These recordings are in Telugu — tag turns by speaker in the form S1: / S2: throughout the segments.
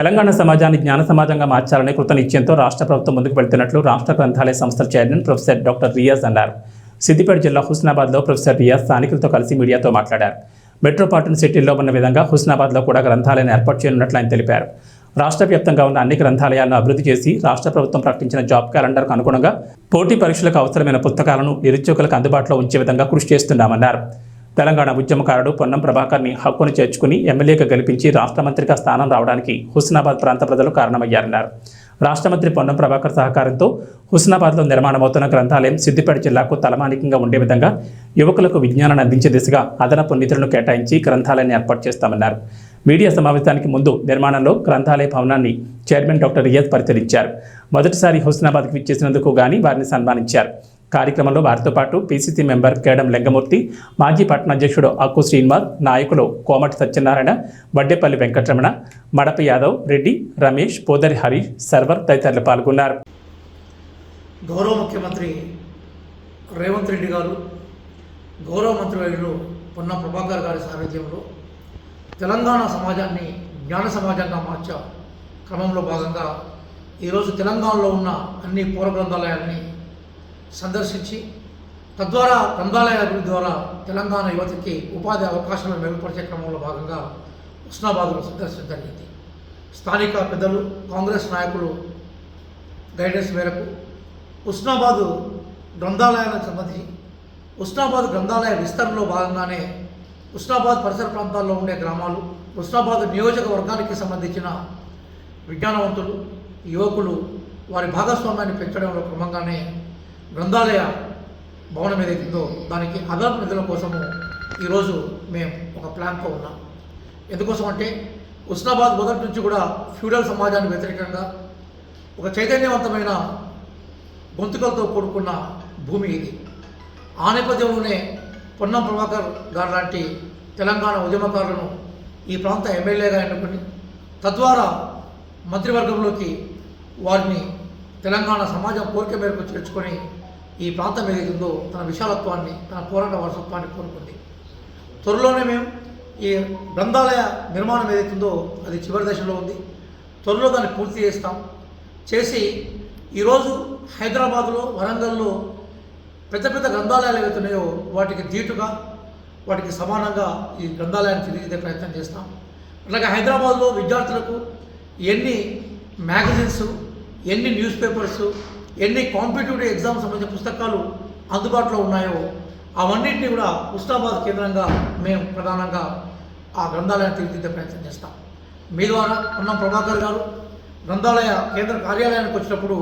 S1: తెలంగాణ సమాజాన్ని జ్ఞాన సమాజంగా మార్చాలనే కృత నిశ్చయంతో రాష్ట్ర ప్రభుత్వం ముందుకు వెళ్తున్నట్లు రాష్ట్ర గ్రంథాలయ సంస్థల చైర్మన్ ప్రొఫెసర్ డాక్టర్ రియాజ్ అన్నారు. సిద్దిపేట జిల్లా హుస్నాబాద్లో ప్రొఫెసర్ రియాజ్ స్థానికులతో కలిసి మీడియాతో మాట్లాడారు. మెట్రోపాలిటన్ సిటీల్లో ఉన్న విధంగా హుస్నాబాద్లో కూడా గ్రంథాలయాన్ని ఏర్పాటు చేయనున్నట్లు ఆయన తెలిపారు. రాష్ట్ర వ్యాప్తంగా ఉన్న అన్ని గ్రంథాలయాలను అభివృద్ధి చేసి రాష్ట్ర ప్రభుత్వం ప్రకటించిన జాబ్ క్యాలెండర్కు అనుగుణంగా పోటీ పరీక్షలకు అవసరమైన పుస్తకాలను నిరుద్యోగులకు అందుబాటులో ఉంచే విధంగా కృషి చేస్తున్నామన్నారు. తెలంగాణ ఉద్యమకారుడు పొన్నం ప్రభాకర్ని హక్కును చేర్చుకుని ఎమ్మెల్యేగా గెలిపించి రాష్ట్ర మంత్రిగా స్థానం రావడానికి హుస్నాబాద్ ప్రాంత ప్రజలు కారణమయ్యారన్నారు. రాష్ట్ర మంత్రి పొన్నం ప్రభాకర్ సహకారంతో హుస్నాబాద్లో నిర్మాణమవుతున్న గ్రంథాలయం సిద్దిపేట జిల్లాకు తలమానికంగా ఉండే విధంగా యువకులకు విజ్ఞానాన్ని అందించే దిశగా అదనపు నిధులను కేటాయించి గ్రంథాలయాన్ని ఏర్పాటు చేస్తామన్నారు. మీడియా సమావేశానికి ముందు నిర్మాణంలో గ్రంథాలయ భవనాన్ని చైర్మన్ డాక్టర్ రియాజ్ పరిశీలించారు. మొదటిసారి హుస్నాబాద్కి విచ్చేసినందుకు గానీ వారిని సన్మానించారు. కార్యక్రమంలో వారితో పాటు పీసీసీ మెంబర్ కేడం లింగమూర్తి, మాజీ పట్టణ అధ్యక్షుడు అక్కు శ్రీనివాస్, నాయకులు కోమటి సత్యనారాయణ, వడ్డేపల్లి వెంకటరమణ, మడప యాదవ్, రెడ్డి, రమేష్, పోదరి హరీష్, సర్వర్ తదితరులు పాల్గొన్నారు.
S2: గౌరవ ముఖ్యమంత్రి రేవంత్ రెడ్డి గారు, గౌరవ మంత్రివర్యులు పొన్నం ప్రభాకర్ గారి సారథ్యంలో తెలంగాణ సమాజాన్ని జ్ఞాన సమాజంగా మార్చే క్రమంలో భాగంగా ఈరోజు తెలంగాణలో ఉన్న అన్ని పూర్వ గ్రంథాలయాల్ని సందర్శించి తద్వారా గ్రంథాలయ అభివృద్ధి ద్వారా తెలంగాణ యువతకి ఉపాధి అవకాశాలను మెరుగుపరిచే క్రమంలో భాగంగా హుస్నాబాద్ను సందర్శించడం జరిగింది. స్థానిక పెద్దలు, కాంగ్రెస్ నాయకులు గైడెన్స్ మేరకు హుస్నాబాద్ గ్రంథాలయాలకు సంబంధించి హుస్నాబాద్ గ్రంథాలయ విస్తరణలో భాగంగానే హుస్నాబాద్ పరిసర ప్రాంతాల్లో ఉండే గ్రామాలు, హుస్నాబాద్ నియోజకవర్గానికి సంబంధించిన విజ్ఞానవంతులు, యువకులు వారి భాగస్వామ్యాన్ని పెంచడంలో క్రమంగానే గ్రంథాలయ భవనం ఏదైతుందో దానికి అదనపు నిధుల కోసము ఈరోజు మేము ఒక ప్లాన్తో ఉన్నాం. ఎందుకోసం అంటే హుస్నాబాద్ మొదటి నుంచి కూడా ఫ్యూడల్ సమాజానికి వ్యతిరేకంగా ఒక చైతన్యవంతమైన గొంతుకలతో కూడుకున్న భూమి ఇది. ఆ నేపథ్యంలోనే పొన్నం ప్రభాకర్ గారు లాంటి తెలంగాణ ఉద్యమకారులను ఈ ప్రాంత ఎమ్మెల్యేగా ఎన్నుకొని తద్వారా మంత్రివర్గంలోకి వారిని తెలంగాణ సమాజం కోరిక మేరకు చేర్చుకొని ఈ ప్రాంతం ఏదైతుందో తన విశాలత్వాన్ని, తన పోరాట వారసత్వాన్ని కోరుకుంది. త్వరలోనే మేము ఈ గ్రంథాలయ నిర్మాణం ఏదైతుందో అది చివరి దశలో ఉంది. త్వరలో దాన్ని పూర్తి చేసి ఈరోజు హైదరాబాదులో, వరంగల్లో పెద్ద పెద్ద గ్రంథాలయాలు ఏవైతున్నాయో వాటికి ధీటుగా, వాటికి సమానంగా ఈ గ్రంథాలయాన్ని తీర్చిదిద్దే ప్రయత్నం చేస్తాం. అలాగే హైదరాబాద్లో విద్యార్థులకు ఎన్ని మ్యాగజైన్స్, ఎన్ని న్యూస్ పేపర్స్, ఎన్ని కాంపిటేటివ్ ఎగ్జామ్ సంబంధించిన పుస్తకాలు అందుబాటులో ఉన్నాయో అవన్నింటినీ కూడా హుస్నాబాద్ కేంద్రంగా మేము ప్రధానంగా ఆ గ్రంథాలయాన్ని తీర్చిదిద్దే ప్రయత్నం చేస్తాం. మీ ద్వారా పొన్నం ప్రభాకర్ గారు గ్రంథాలయ కేంద్ర కార్యాలయానికి వచ్చినప్పుడు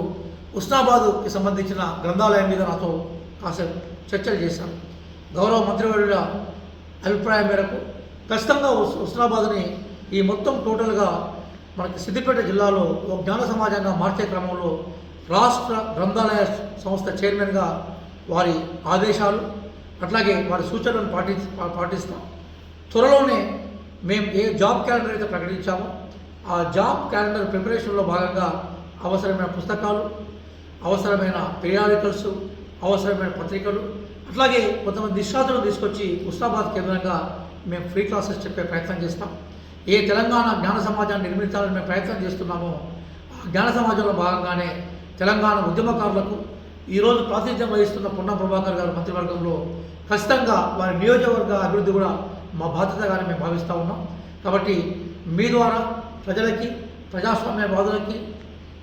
S2: హుస్నాబాద్కి సంబంధించిన గ్రంథాలయం మీద నాతో కాసేపు చర్చలు చేశాను. గౌరవ మంత్రివర్యుల అభిప్రాయం మేరకు ఖచ్చితంగా హుస్నాబాద్ని ఈ మొత్తం టోటల్గా మనకి సిద్దిపేట జిల్లాలో ఒక జ్ఞాన సమాజంగా మార్చే క్రమంలో రాష్ట్ర గ్రంథాలయ సంస్థ చైర్మన్గా వారి ఆదేశాలు అట్లాగే వారి సూచనలను పాటిస్తాం. త్వరలోనే మేము ఏ జాబ్ క్యాలెండర్ అయితే ప్రకటించామో ఆ జాబ్ క్యాలెండర్ ప్రిపరేషన్లో భాగంగా అవసరమైన పుస్తకాలు, అవసరమైన పీరియాడికల్స్, అవసరమైన పత్రికలు, అట్లాగే కొంతమంది నిష్ణాతులను తీసుకొచ్చి హుస్నాబాద్ కేంద్రంగా మేము ఫ్రీ క్లాసెస్ చెప్పే ప్రయత్నం చేస్తాం. ఏ తెలంగాణ జ్ఞాన సమాజాన్ని నిర్మించాలని మేము ప్రయత్నం చేస్తున్నామో ఆ జ్ఞాన సమాజంలో భాగంగానే తెలంగాణ ఉద్యమకారులకు ఈరోజు ప్రాతినిధ్యం వహిస్తున్న పొన్నం ప్రభాకర్ గారి మంత్రివర్గంలో ఖచ్చితంగా వారి నియోజకవర్గ అభివృద్ధి కూడా మా బాధ్యతగానే మేము భావిస్తూ ఉన్నాం. కాబట్టి మీ ద్వారా ప్రజలకి, ప్రజాస్వామ్యవాదులకి,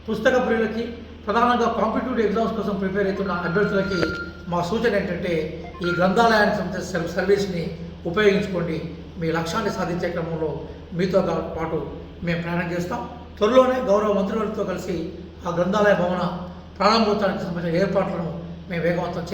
S2: పుస్తక ప్రియులకి, ప్రధానంగా కాంపిటేటివ్ ఎగ్జామ్స్ కోసం ప్రిపేర్ అవుతున్న అభ్యర్థులకి మా సూచన ఏంటంటే ఈ గ్రంథాలయానికి సంబంధించిన సర్వీస్ని ఉపయోగించుకోండి. మీ లక్ష్యాన్ని సాధించే క్రమంలో మీతో పాటు మేము ప్రయాణం చేస్తాం. త్వరలోనే గౌరవ మంత్రివర్గంతో కలిసి ఆ గ్రంథాలయ భవన ప్రారంభోత్సవానికి సంబంధించిన ఏర్పాట్లను మేము వేగవంతం